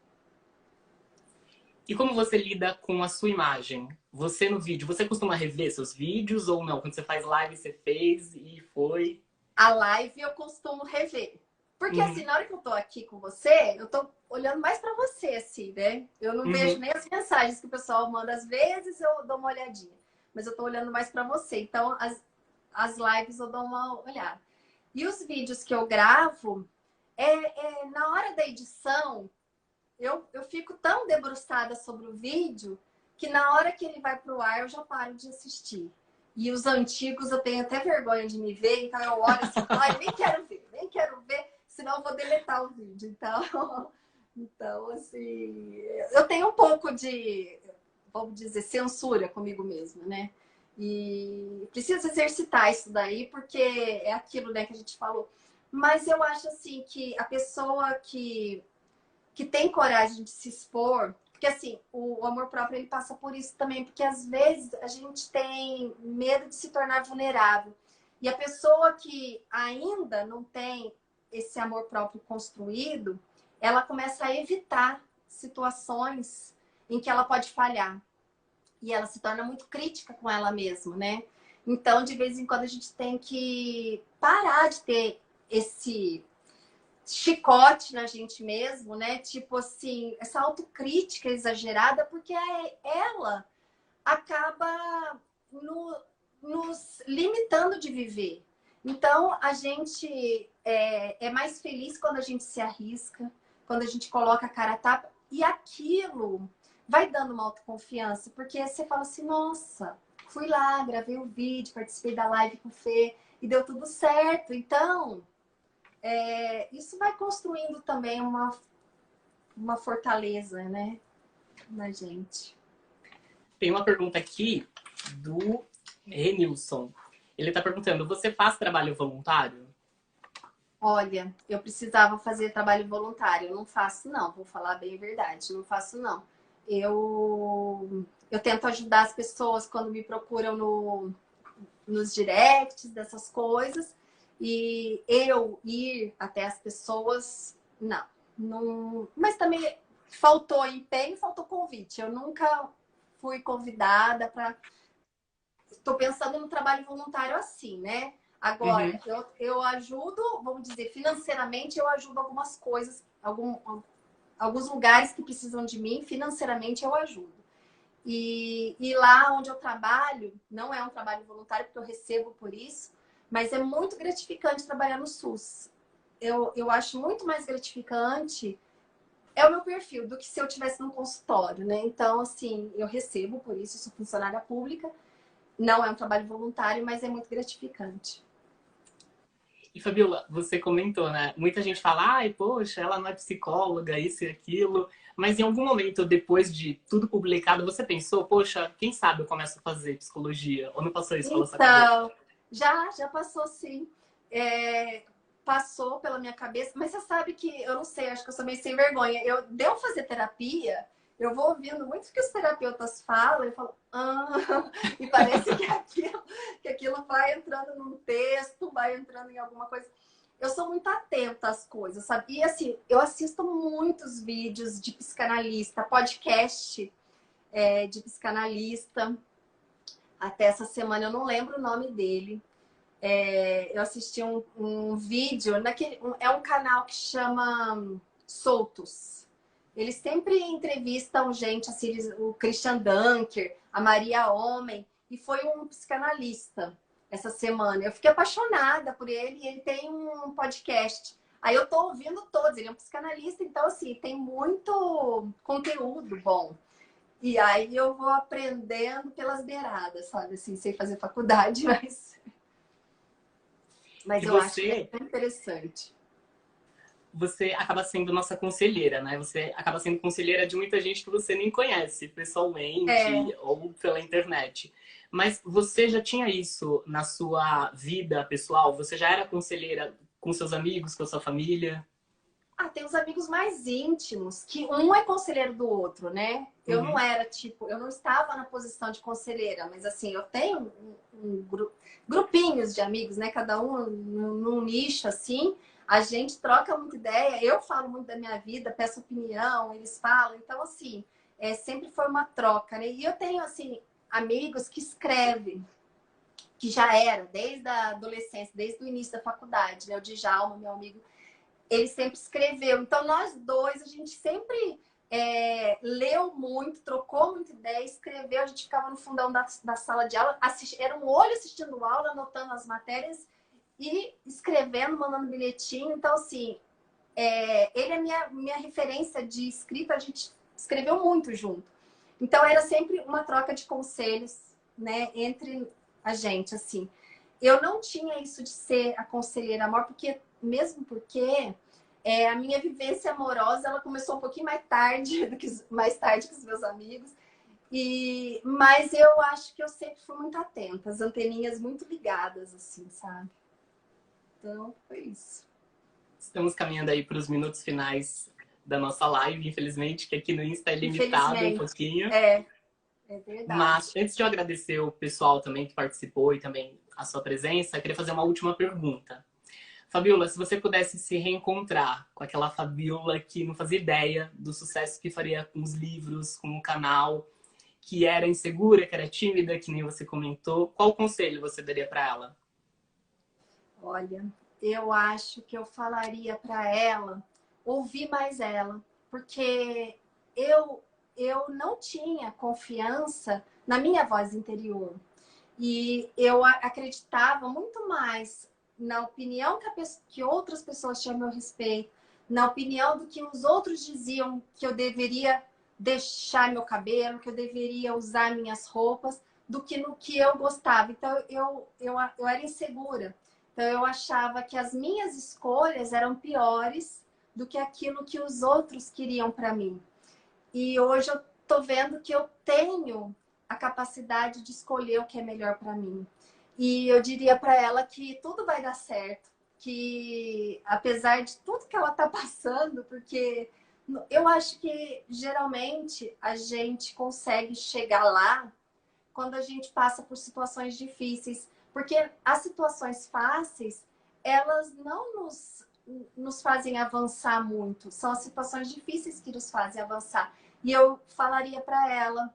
E como você lida com a sua imagem? Você no vídeo, você costuma rever seus vídeos ou não? Quando você faz live, você fez e foi? A live eu costumo rever. Porque assim, na hora que eu tô aqui com você, eu tô olhando mais para você, assim, né? Eu não vejo nem as mensagens que o pessoal manda. Às vezes eu dou uma olhadinha. Mas eu tô olhando mais para você. Então, as lives eu dou uma olhada. E os vídeos que eu gravo, na hora da edição, eu fico tão debruçada sobre o vídeo que na hora que ele vai pro ar, eu já paro de assistir. E os antigos eu tenho até vergonha de me ver, então eu olho assim, ai, nem quero ver, senão eu vou deletar o vídeo. Então assim, eu tenho um pouco de, vamos dizer, censura comigo mesma, né? E preciso exercitar isso daí, porque é aquilo, né, que a gente falou. Mas eu acho assim que a pessoa que tem coragem de se expor, porque assim, o amor próprio ele passa por isso também, porque às vezes a gente tem medo de se tornar vulnerável. E a pessoa que ainda não tem esse amor próprio construído, ela começa a evitar situações em que ela pode falhar. E ela se torna muito crítica com ela mesma, né? Então, de vez em quando, a gente tem que parar de ter esse chicote na gente mesmo, né? Tipo assim, essa autocrítica exagerada, porque ela acaba nos limitando de viver. Então, a gente é mais feliz quando a gente se arrisca, quando a gente coloca a cara a tapa, e aquilo vai dando uma autoconfiança, porque você fala assim, nossa, fui lá, gravei o vídeo, participei da live com o Fê, e deu tudo certo. Então, isso vai construindo também uma fortaleza, né, na gente. Tem uma pergunta aqui do Renilson. Ele está perguntando, você faz trabalho voluntário? Olha, eu precisava fazer trabalho voluntário. Eu não faço, não. Vou falar bem a verdade. Não faço, não. Eu tento ajudar as pessoas quando me procuram nos directs dessas coisas. E eu ir até as pessoas, não. Mas também faltou empenho, faltou convite. Eu nunca fui convidada para... Estou pensando no trabalho voluntário assim, né? Agora, eu ajudo, vamos dizer, financeiramente, eu ajudo algumas coisas, alguns lugares que precisam de mim, financeiramente eu ajudo. E lá onde eu trabalho, não é um trabalho voluntário, porque eu recebo por isso, mas é muito gratificante trabalhar no SUS. Eu acho muito mais gratificante, é o meu perfil, do que se eu estivesse num consultório, né? Então, assim, eu recebo por isso, eu sou funcionária pública, não é um trabalho voluntário, mas é muito gratificante. E Fabiola, você comentou, né? Muita gente fala, ai, poxa, ela não é psicóloga, isso e aquilo. Mas em algum momento, depois de tudo publicado, você pensou, poxa, quem sabe eu começo a fazer psicologia? Ou não passou isso pela sua cabeça? Então, já passou sim. Passou pela minha cabeça, mas você sabe que, eu não sei, acho que eu sou meio sem vergonha. Devo fazer terapia, eu vou ouvindo muito o que os terapeutas falam, eu falo, e parece que aquilo vai entrando num texto, vai entrando em alguma coisa. Eu sou muito atenta às coisas, sabe? E assim, eu assisto muitos vídeos de psicanalista, podcast de psicanalista. Até essa semana eu não lembro o nome dele. Eu assisti um vídeo, é um canal que chama Soltos. Eles sempre entrevistam gente, assim, o Christian Dunker, a Maria Homem, e foi um psicanalista essa semana. Eu fiquei apaixonada por ele e ele tem um podcast. Aí eu tô ouvindo todos, ele é um psicanalista, então assim, tem muito conteúdo bom. E aí eu vou aprendendo pelas beiradas, sabe? Assim, sem fazer faculdade, mas E eu acho que é interessante. você acaba sendo nossa conselheira, né? Você acaba sendo conselheira de muita gente que você nem conhece pessoalmente ou pela internet. Mas você já tinha isso na sua vida pessoal? Você já era conselheira com seus amigos, com a sua família? Tem os amigos mais íntimos, que um é conselheiro do outro, né? Eu não era, tipo, eu não estava na posição de conselheira, mas assim, eu tenho grupinhos de amigos, né? Cada um num nicho, assim. A gente troca muita ideia, eu falo muito da minha vida, peço opinião, eles falam. Então, assim, sempre foi uma troca, né? E eu tenho, assim, amigos que escrevem, que já era, desde a adolescência, desde o início da faculdade, né? O Djalma, meu amigo, ele sempre escreveu. Então, nós dois, a gente sempre leu muito, trocou muita ideia, escreveu. A gente ficava no fundão da sala de aula, era um olho assistindo aula, anotando as matérias e escrevendo, mandando bilhetinho. Então, assim, ele é minha referência de escrita, a gente escreveu muito junto. Então, era sempre uma troca de conselhos, né, entre a gente, assim. Eu não tinha isso de ser a conselheira amor, mesmo porque a minha vivência amorosa ela começou um pouquinho mais tarde que os meus amigos. Mas eu acho que eu sempre fui muito atenta, as anteninhas muito ligadas, assim, sabe? Então, foi isso. Estamos caminhando aí para os minutos finais da nossa live, infelizmente, que aqui no Insta é limitado um pouquinho. É verdade. Mas antes de eu agradecer o pessoal também que participou e também a sua presença, eu queria fazer uma última pergunta. Fabiola, se você pudesse se reencontrar com aquela Fabiola que não fazia ideia do sucesso que faria com os livros, com o canal, que era insegura, que era tímida, que nem você comentou, qual conselho você daria para ela? Olha, eu acho que eu falaria para ela ouvir mais ela, porque eu não tinha confiança na minha voz interior. E eu acreditava muito mais na opinião que outras pessoas tinham a meu respeito, na opinião do que os outros diziam que eu deveria deixar meu cabelo, que eu deveria usar minhas roupas, do que no que eu gostava. Então, eu era insegura. Então, eu achava que as minhas escolhas eram piores do que aquilo que os outros queriam para mim. E hoje eu tô vendo que eu tenho a capacidade de escolher o que é melhor para mim. E eu diria para ela que tudo vai dar certo, que apesar de tudo que ela tá passando, porque eu acho que geralmente a gente consegue chegar lá quando a gente passa por situações difíceis, porque as situações fáceis, elas não nos fazem avançar muito, são as situações difíceis que nos fazem avançar. E eu falaria para ela,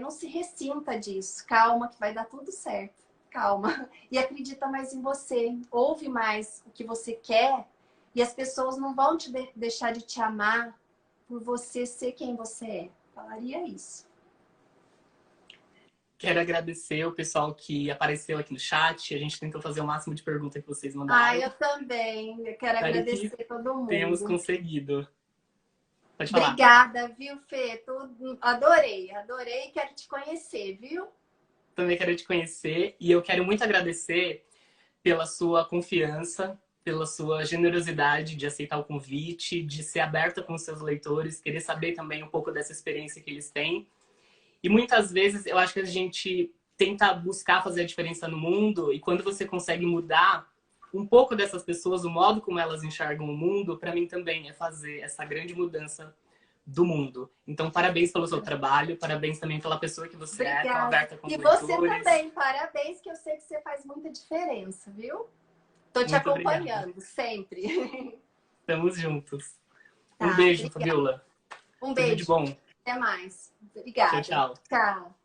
não se ressinta disso, calma que vai dar tudo certo, calma. E acredita mais em você, ouve mais o que você quer e as pessoas não vão te deixar de te amar por você ser quem você é. Falaria isso. Quero agradecer o pessoal que apareceu aqui no chat. A gente tentou fazer o máximo de perguntas que vocês Ah, mandaram. eu também. Eu quero Espero que agradecer todo tenhamos mundo. conseguido. Pode falar. Obrigada, viu, Fê? Adorei, adorei. Quero te conhecer, viu? Também quero te conhecer e eu quero muito agradecer pela sua confiança, pela sua generosidade de aceitar o convite, de ser aberta com os seus leitores, querer saber também um pouco dessa experiência que eles têm. E muitas vezes eu acho que a gente tenta buscar fazer a diferença no mundo e quando você consegue mudar um pouco dessas pessoas, o modo como elas enxergam o mundo, para mim também é fazer essa grande mudança do mundo. Então, parabéns pelo seu trabalho, parabéns também pela pessoa que você é, tão Obrigada. aberta com os E você leitores. também, parabéns, que eu sei que você faz muita diferença, viu? Tô te Muito obrigada. acompanhando sempre. Estamos juntos. Um Tá, beijo, obrigada. Fabiola. Um Tudo de beijo. bom. Até mais. Tchau, Obrigada. tchau. Tchau.